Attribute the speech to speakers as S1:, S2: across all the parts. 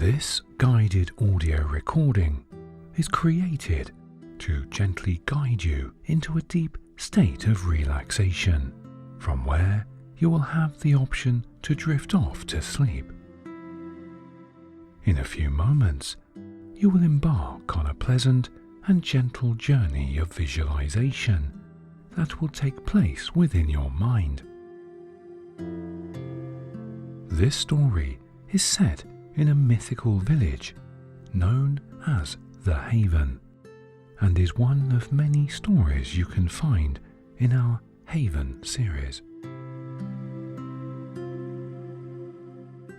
S1: This guided audio recording is created to gently guide you into a deep state of relaxation, from where you will have the option to drift off to sleep. In a few moments, you will embark on a pleasant and gentle journey of visualization that will take place within your mind. This story is set in a mythical village known as the Haven, and is one of many stories you can find in our Haven series.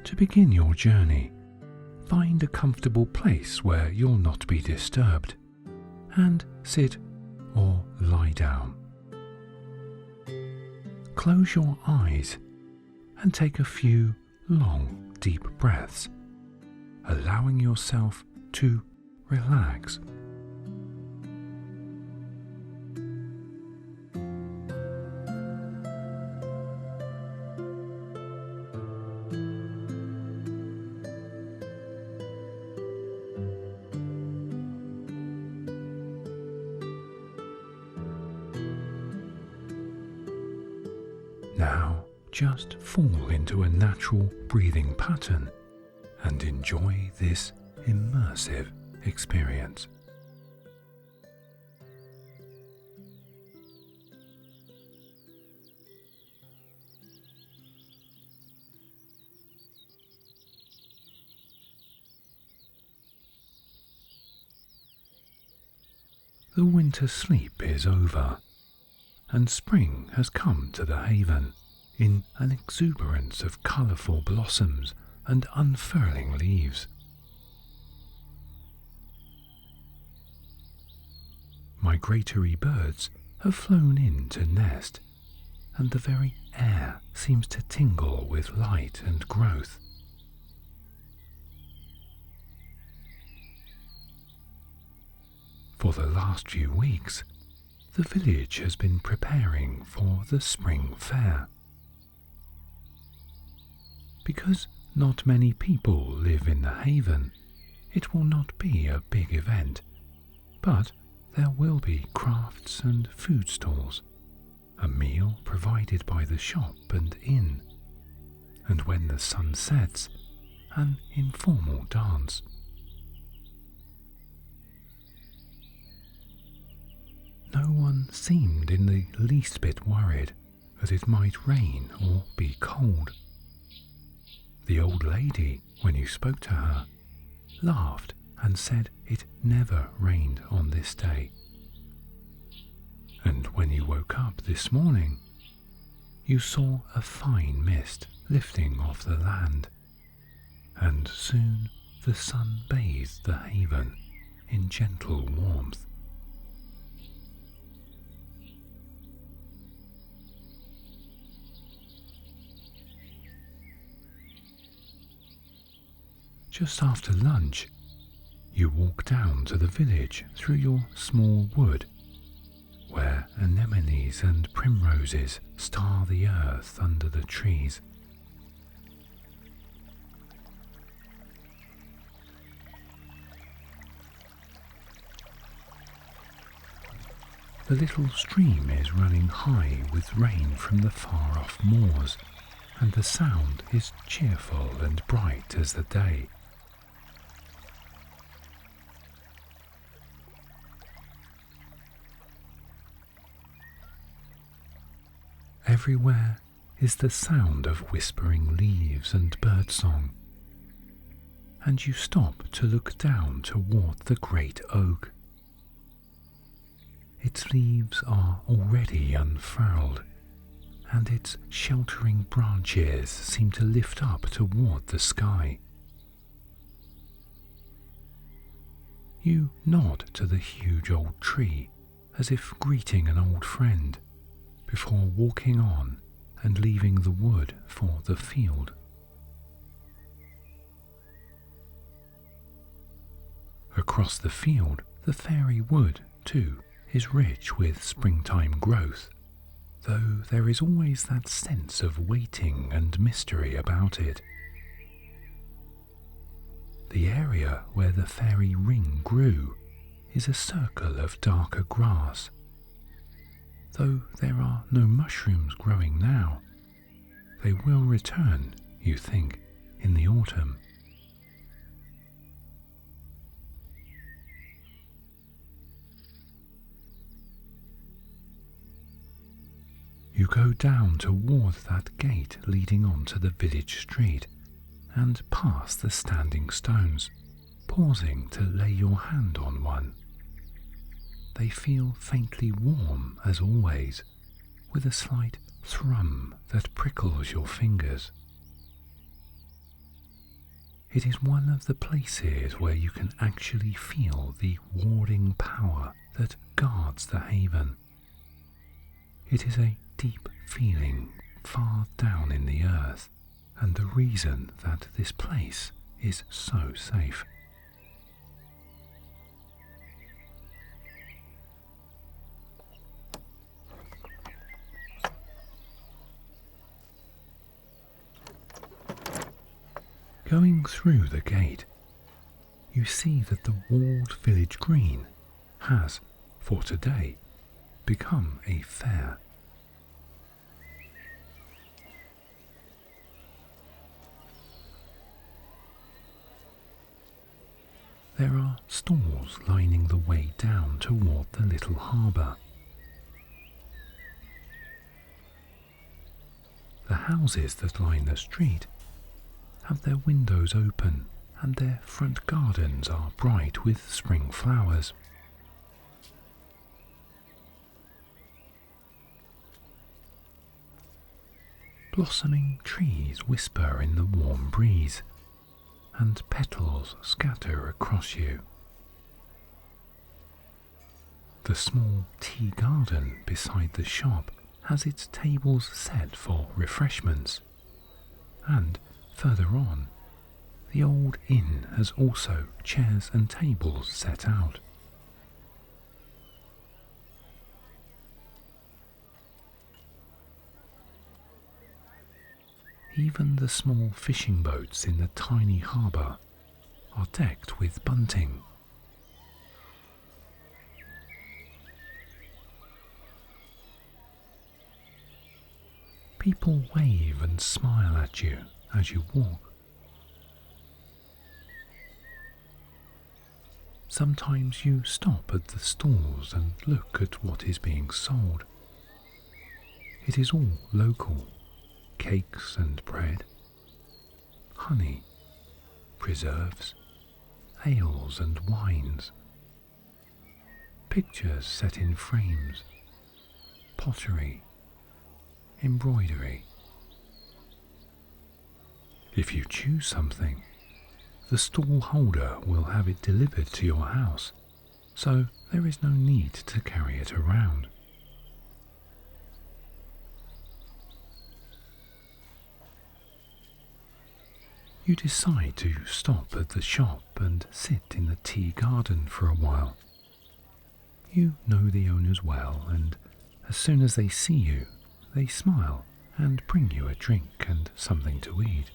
S1: To begin your journey, find a comfortable place where you'll not be disturbed, and sit or lie down. Close your eyes and take a few long, deep breaths, allowing yourself to relax. Now, just fall into a natural breathing pattern and enjoy this immersive experience. The winter sleep is over, and spring has come to the Haven in an exuberance of colourful blossoms and unfurling leaves. Migratory birds have flown in to nest, and the very air seems to tingle with light and growth. For the last few weeks, the village has been preparing for the spring fair. Because not many people live in the Haven, it will not be a big event, but there will be crafts and food stalls, a meal provided by the shop and inn, and when the sun sets, an informal dance. No one seemed in the least bit worried that it might rain or be cold. The old lady, when you spoke to her, laughed and said it never rained on this day. And when you woke up this morning, you saw a fine mist lifting off the land, and soon the sun bathed the Haven in gentle warmth. Just after lunch, you walk down to the village through your small wood, where anemones and primroses star the earth under the trees. The little stream is running high with rain from the far-off moors, and the sound is cheerful and bright as the day. Everywhere is the sound of whispering leaves and birdsong, and you stop to look down toward the great oak. Its leaves are already unfurled, and its sheltering branches seem to lift up toward the sky. You nod to the huge old tree as if greeting an old friend, before walking on and leaving the wood for the field. Across the field, the fairy wood, too, is rich with springtime growth, though there is always that sense of waiting and mystery about it. The area where the fairy ring grew is a circle of darker grass. Though there are no mushrooms growing now, they will return, you think, in the autumn. You go down toward that gate leading onto the village street and past the standing stones, pausing to lay your hand on one. They feel faintly warm as always, with a slight thrum that prickles your fingers. It is one of the places where you can actually feel the warding power that guards the haven. It is a deep feeling far down in the earth, and the reason that this place is so safe. Going through the gate, you see that the walled village green has, for today, become a fair. There are stalls lining the way down toward the little harbour. The houses that line the street have their windows open and their front gardens are bright with spring flowers. Blossoming trees whisper in the warm breeze, and petals scatter across you. The small tea garden beside the shop has its tables set for refreshments, and further on, the old inn has also chairs and tables set out. Even the small fishing boats in the tiny harbour are decked with bunting. People wave and smile at you as you walk. Sometimes you stop at the stalls and look at what is being sold. It is all local. Cakes and bread, honey, preserves, ales and wines, pictures set in frames, pottery, embroidery. If you choose something, the stall holder will have it delivered to your house, so there is no need to carry it around. You decide to stop at the shop and sit in the tea garden for a while. You know the owners well, and as soon as they see you, they smile and bring you a drink and something to eat.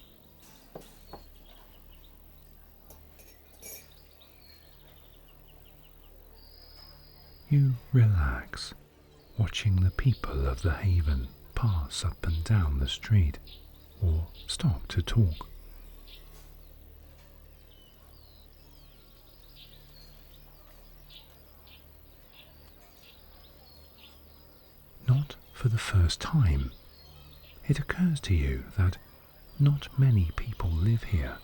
S1: You relax, watching the people of the haven pass up and down the street, or stop to talk. Not for the first time, it occurs to you that not many people live here,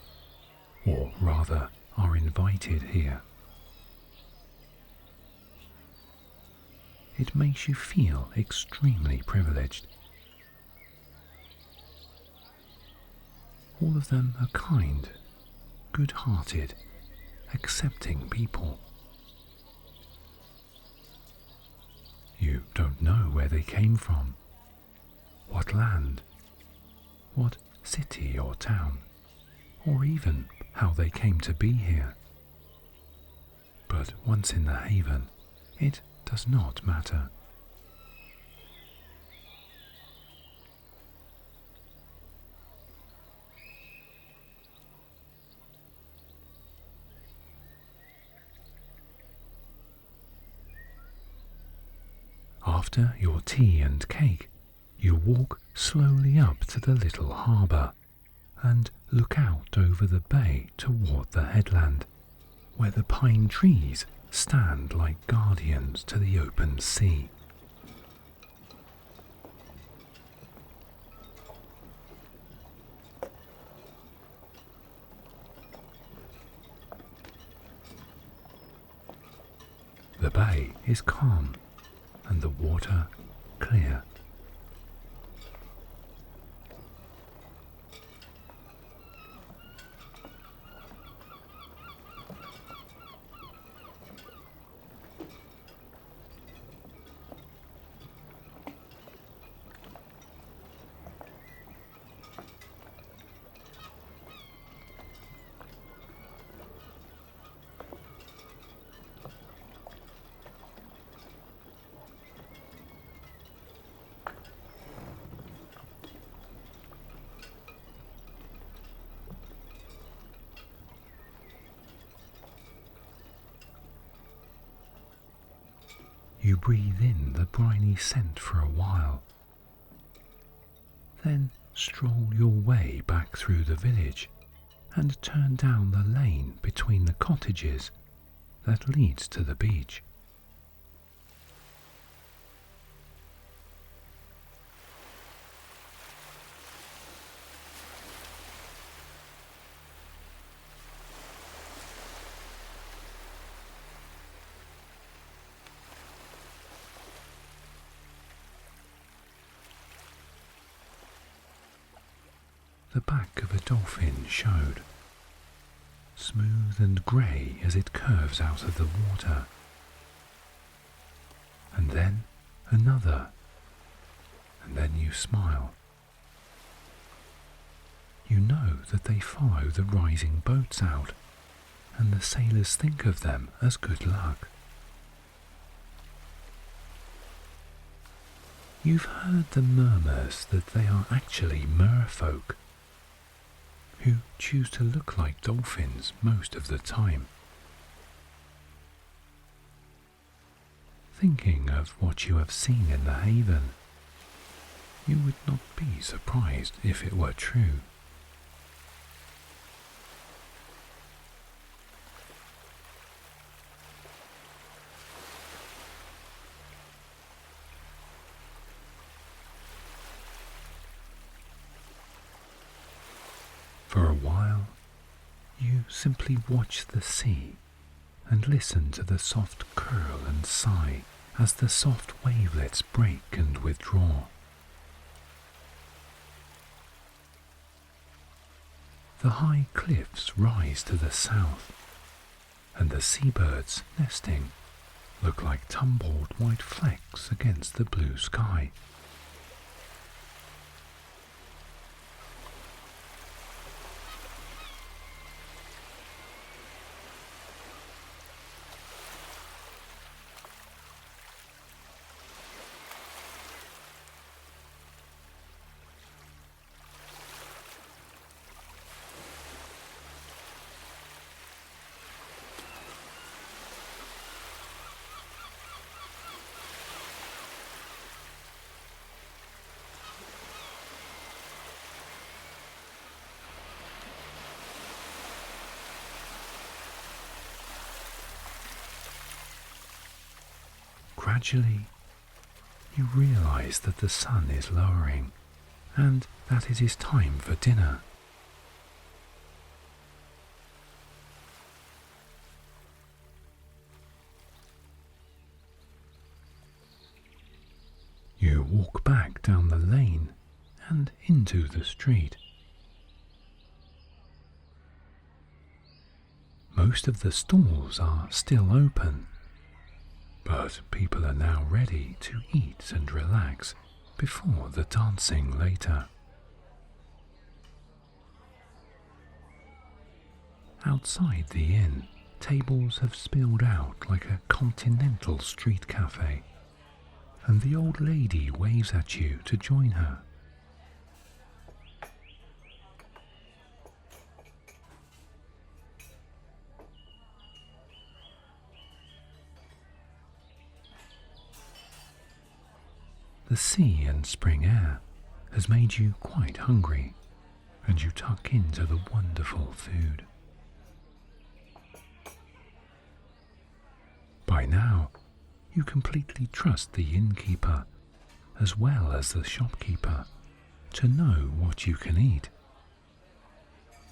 S1: or rather are invited here. It makes you feel extremely privileged. All of them are kind, good-hearted, accepting people. You don't know where they came from, what land, what city or town, or even how they came to be here. But once in the haven, it does not matter. After your tea and cake, you walk slowly up to the little harbour and look out over the bay toward the headland, where the pine trees stand like guardians to the open sea. The bay is calm and the water clear. You breathe in the briny scent for a while, then stroll your way back through the village and turn down the lane between the cottages that leads to the beach. The back of a dolphin showed, smooth and grey as it curves out of the water. And then another, and then you smile. You know that they follow the rising boats out, and the sailors think of them as good luck. You've heard the murmurs that they are actually merfolk, who choose to look like dolphins most of the time. Thinking of what you have seen in the haven, you would not be surprised if it were true. For a while, you simply watch the sea and listen to the soft curl and sigh as the soft wavelets break and withdraw. The high cliffs rise to the south, and the seabirds nesting look like tumbled white flecks against the blue sky. Gradually, you realize that the sun is lowering and that it is time for dinner. You walk back down the lane and into the street. Most of the stalls are still open, but people are now ready to eat and relax before the dancing later. Outside the inn, tables have spilled out like a continental street cafe, and the old lady waves at you to join her. The sea and spring air has made you quite hungry, and you tuck into the wonderful food. By now, you completely trust the innkeeper as well as the shopkeeper to know what you can eat.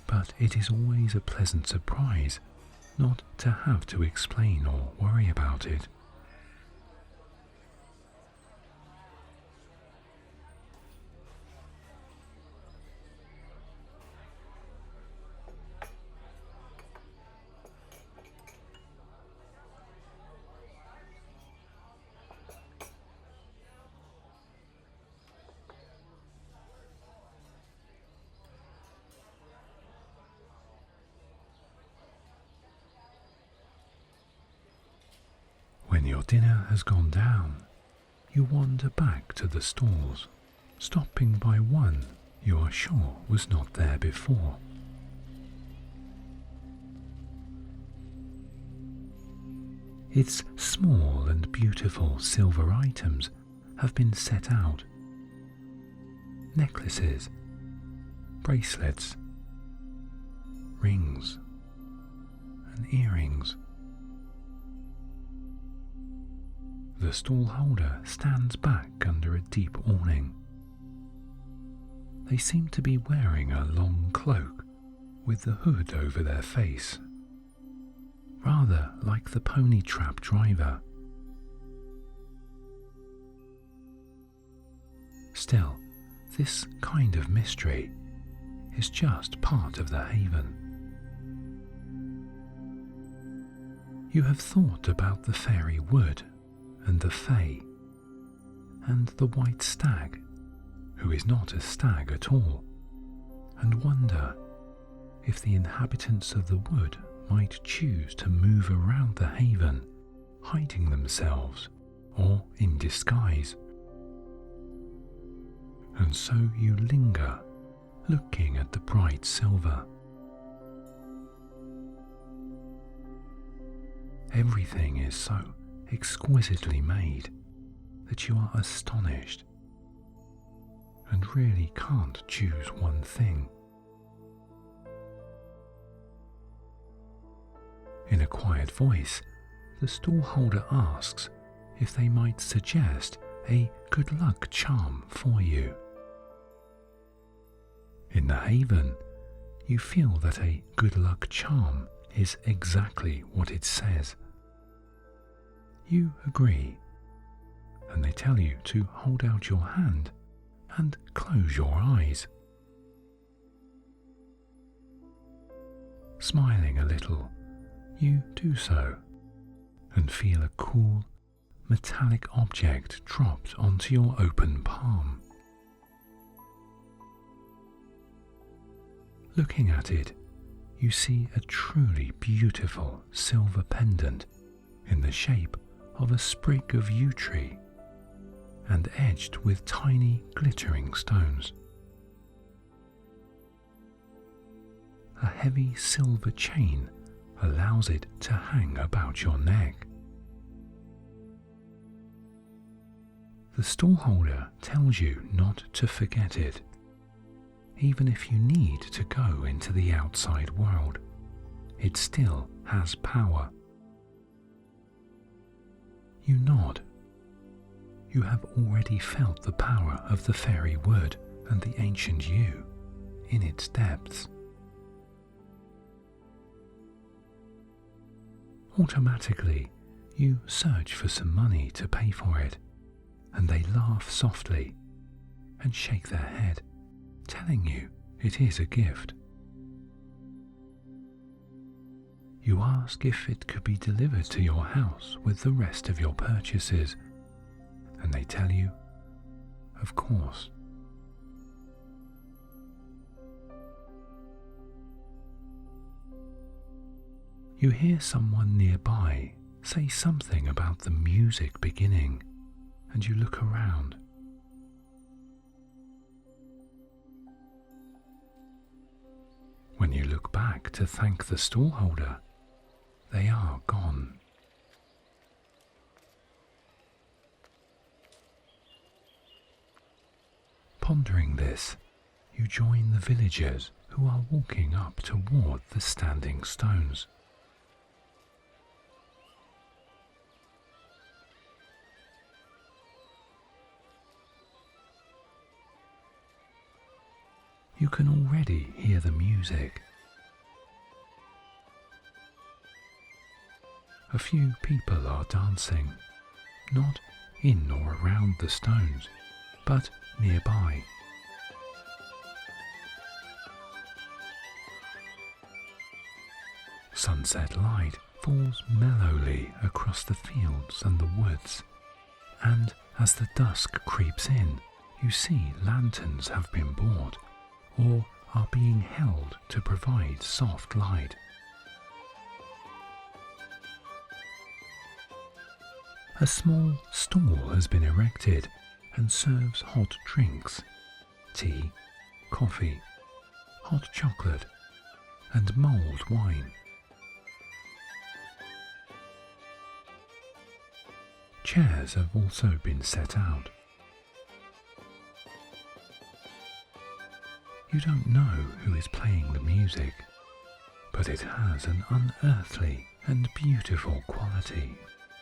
S1: But it is always a pleasant surprise not to have to explain or worry about it. When your dinner has gone down, you wander back to the stalls, stopping by one you are sure was not there before. Its small and beautiful silver items have been set out. Necklaces, bracelets, rings, and earrings. The stallholder stands back under a deep awning. They seem to be wearing a long cloak with the hood over their face, rather like the pony trap driver. Still, this kind of mystery is just part of the haven. You have thought about the fairy wood and the Fayre, and the white stag, who is not a stag at all, and wonder if the inhabitants of the wood might choose to move around the haven, hiding themselves or in disguise. And so you linger, looking at the bright silver. Everything is so exquisitely made that you are astonished and really can't choose one thing. In a quiet voice, the stallholder asks if they might suggest a good luck charm for you. In the haven, you feel that a good luck charm is exactly what it says. You agree, and they tell you to hold out your hand and close your eyes. Smiling a little, you do so, and feel a cool, metallic object dropped onto your open palm. Looking at it, you see a truly beautiful silver pendant in the shape of a sprig of yew tree and edged with tiny glittering stones. A heavy silver chain allows it to hang about your neck. The stallholder tells you not to forget it, even if you need to go into the outside world. It still has power. You nod. You have already felt the power of the fairy wood and the ancient yew in its depths. Automatically, you search for some money to pay for it, and they laugh softly and shake their head, telling you it is a gift. You ask if it could be delivered to your house with the rest of your purchases, and they tell you, of course. You hear someone nearby say something about the music beginning, and you look around. When you look back to thank the stallholder, they are gone. Pondering this, you join the villagers who are walking up toward the standing stones. You can already hear the music. A few people are dancing, not in or around the stones, but nearby. Sunset light falls mellowly across the fields and the woods, and as the dusk creeps in, you see lanterns have been bought or are being held to provide soft light. A small stall has been erected and serves hot drinks, tea, coffee, hot chocolate, and mulled wine. Chairs have also been set out. You don't know who is playing the music, but it has an unearthly and beautiful quality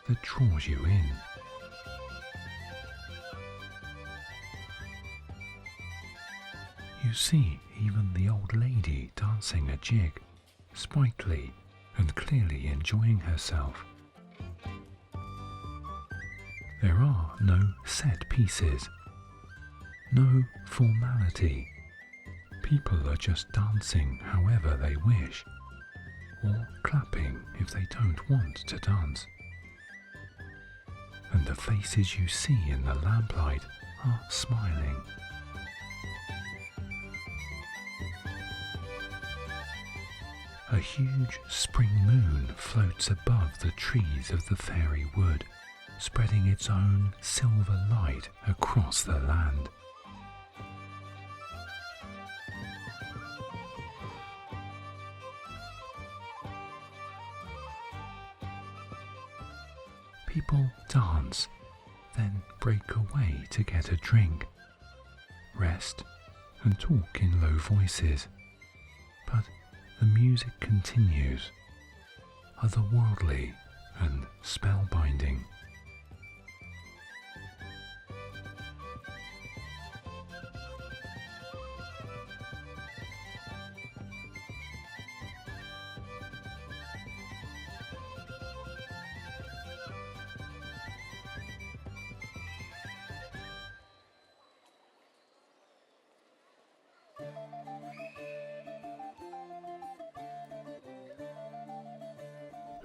S1: that draws you in. You see even the old lady dancing a jig, sprightly and clearly enjoying herself. There are no set pieces, no formality. People are just dancing however they wish, or clapping if they don't want to dance. And the faces you see in the lamplight are smiling. A huge spring moon floats above the trees of the fairy wood, spreading its own silver light across the land. People dance, then break away to get a drink, rest and talk in low voices, but the music continues, otherworldly and spellbinding.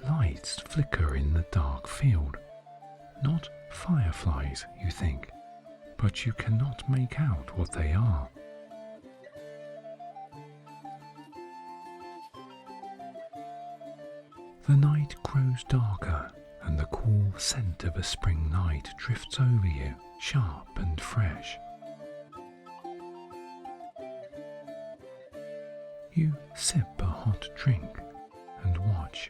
S1: Lights flicker in the dark field. Not fireflies, you think, but you cannot make out what they are. The night grows darker, and the cool scent of a spring night drifts over you, sharp and fresh. You sip a hot drink and watch.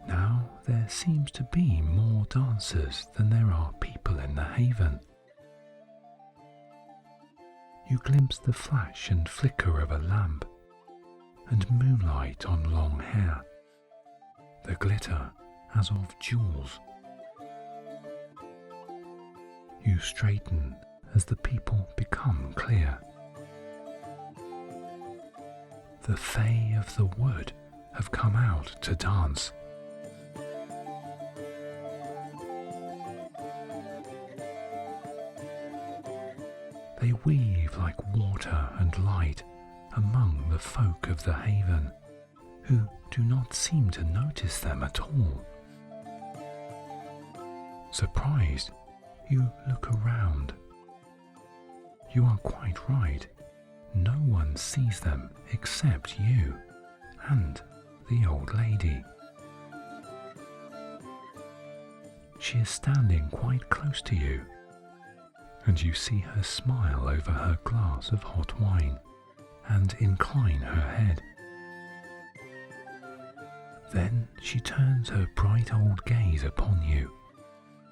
S1: Now there seems to be more dancers than there are people in the haven. You glimpse the flash and flicker of a lamp, and moonlight on long hair, the glitter as of jewels. You straighten as the people become clear. The Fae of the wood have come out to dance. They weave like water and light among the folk of the haven, who do not seem to notice them at all. Surprised, you look around. You are quite right. No one sees them except you and the old lady. She is standing quite close to you, and you see her smile over her glass of hot wine and incline her head. Then she turns her bright old gaze upon you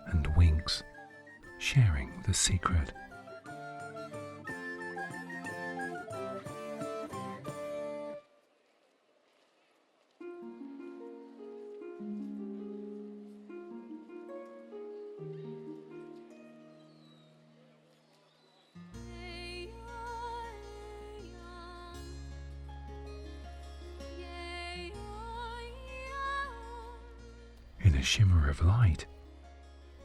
S1: and winks, sharing the secret. In a shimmer of light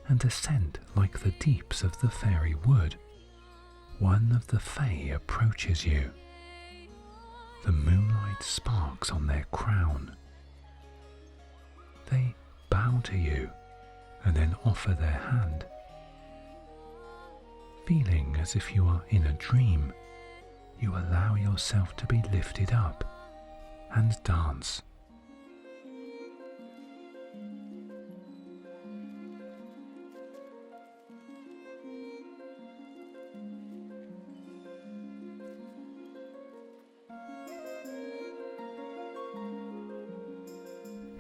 S1: and a scent like the deeps of the fairy wood, one of the Fae approaches you. The moonlight sparks on their crown. They bow to you and then offer their hand. Feeling as if you are in a dream, you allow yourself to be lifted up and dance.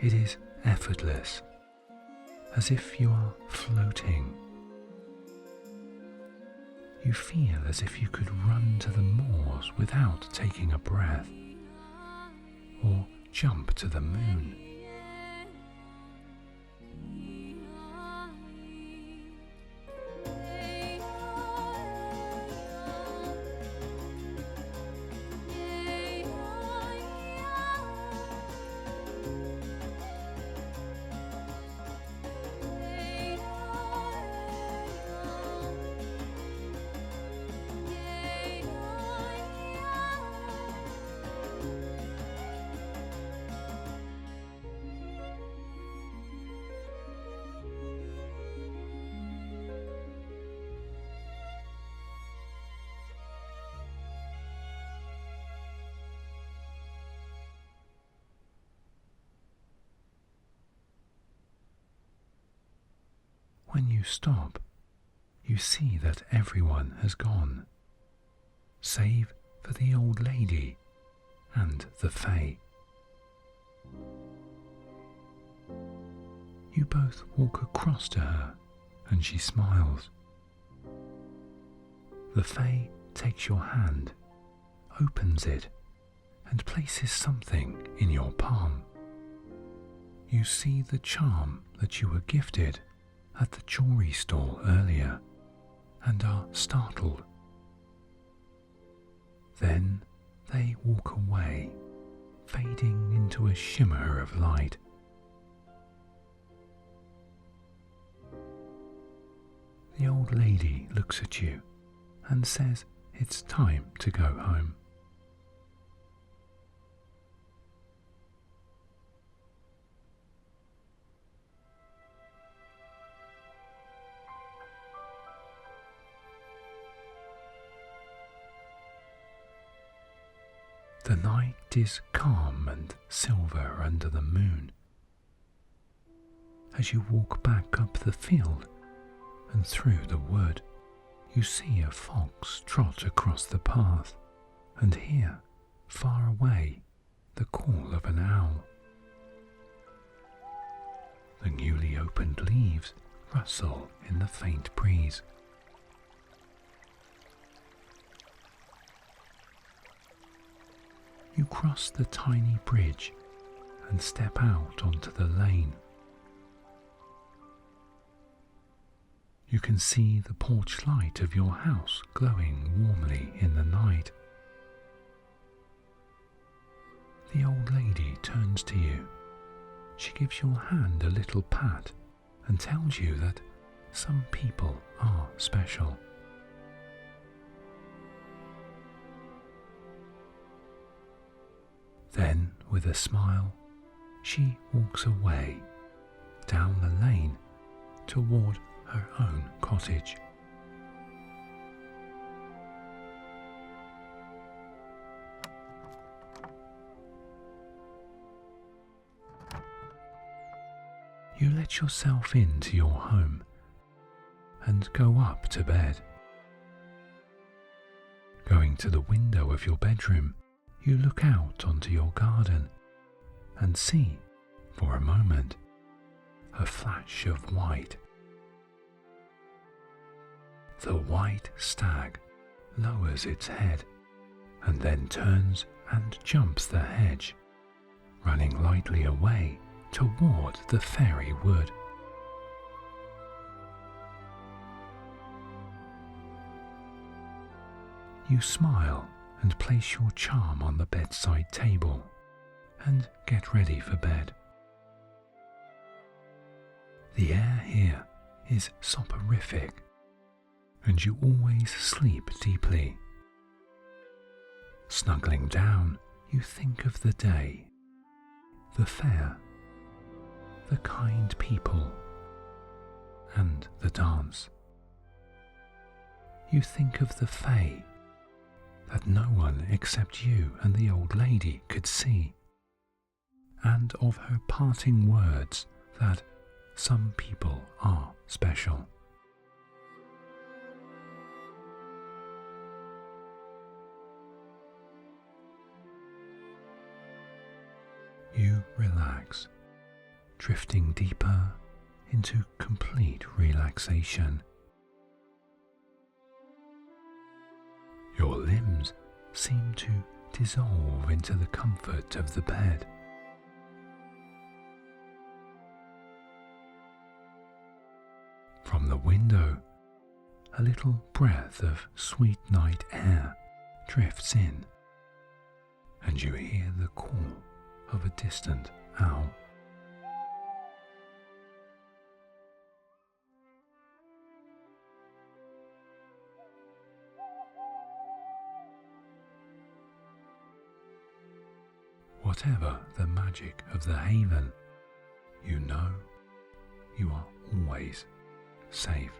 S1: It is effortless, as if you are floating. You feel as if you could run to the moors without taking a breath, or jump to the moon. When you stop, you see that everyone has gone, save for the old lady and the Fae. You both walk across to her and she smiles. The Fae takes your hand, opens it, and places something in your palm. You see the charm that you were gifted at the jewelry store earlier and are startled. Then they walk away, fading into a shimmer of light. The old lady looks at you and says it's time to go home. The night is calm and silver under the moon. As you walk back up the field and through the wood, you see a fox trot across the path and hear, far away, the call of an owl. The newly opened leaves rustle in the faint breeze. You cross the tiny bridge and step out onto the lane. You can see the porch light of your house glowing warmly in the night. The old lady turns to you. She gives your hand a little pat and tells you that some people are special. Then, with a smile, she walks away, down the lane, toward her own cottage. You let yourself into your home and go up to bed. Going to the window of your bedroom, you look out onto your garden and see For a moment, a flash of white. The white stag lowers its head and then turns and jumps the hedge, running lightly away toward the fairy wood. You smile and place your charm on the bedside table and get ready for bed. The air here is soporific, and you always sleep deeply. Snuggling down, you think of the day, the fair, the kind people, and the dance. You think of the Fayre that no one except you and the old lady could see, and of her parting words that some people are special. You relax, drifting deeper into complete relaxation. Your limbs seem to dissolve into the comfort of the bed. From the window, a little breath of sweet night air drifts in, and you hear the call of a distant owl. Whatever the magic of the haven, you know you are always safe.